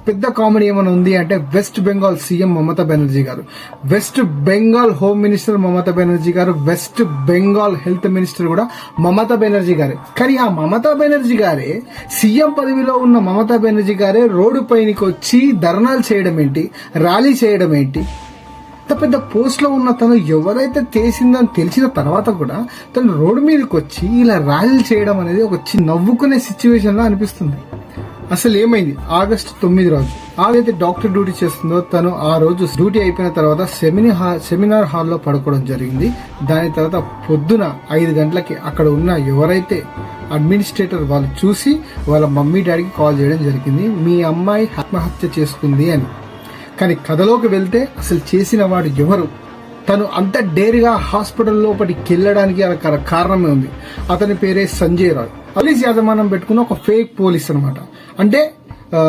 పెద్ద కామెడీ ఏమైనా ఉంది అంటే వెస్ట్ బెంగాల్ సీఎం మమతా బెనర్జీ గారు, west Bengal home minister Mamata Banerjee గారు, వెస్ట్ బెంగాల్ హెల్త్ మినిస్టర్ కూడా మమతా బెనర్జీ గారే. కానీ ఆ మమతా బెనర్జీ గారే, సీఎం పదవిలో ఉన్న మమతా బెనర్జీ గారే రోడ్డు పైనకి వచ్చి ధర్నాలు చేయడం ఏంటి, ర్యాలీ చేయడం ఏంటి? పెద్ద పోస్ట్ లో ఉన్న తను ఎవరైతే చేసిందని తెలిసిన తర్వాత కూడా తను రోడ్డు మీదకి వచ్చి ఇలా ర్యాలీ చేయడం అనేది ఒక నవ్వుకునే సిచ్యువేషన్ లా అనిపిస్తుంది. అసలు ఏమైంది? ఆగస్టు 9 రోజు ఆగైతే డాక్టర్ డ్యూటీ చేస్తుందో తను ఆ రోజు డ్యూటీ అయిపోయిన తర్వాత సెమినార్ హాల్లో పడుకోవడం జరిగింది. దాని తర్వాత పొద్దున 5 గంటలకి అక్కడ ఉన్న ఎవరైతే అడ్మినిస్ట్రేటర్ వాళ్ళు చూసి వాళ్ళ మమ్మీ డాడీకి కాల్ చేయడం జరిగింది, మీ అమ్మాయి ఆత్మహత్య చేసుకుంది అని. కానీ కథలోకి వెళ్తే అసలు చేసిన వాడు ఎవరు? తను అంత డేర్గా హాస్పిటల్ లోపలికి వెళ్ళడానికి కారణమే ఉంది. అతని పేరే సంజయ్ రాయ్. పోలీస్ యాజమాన్యం పెట్టుకున్న ఒక ఫేక్ పోలీస్ అనమాట. అంటే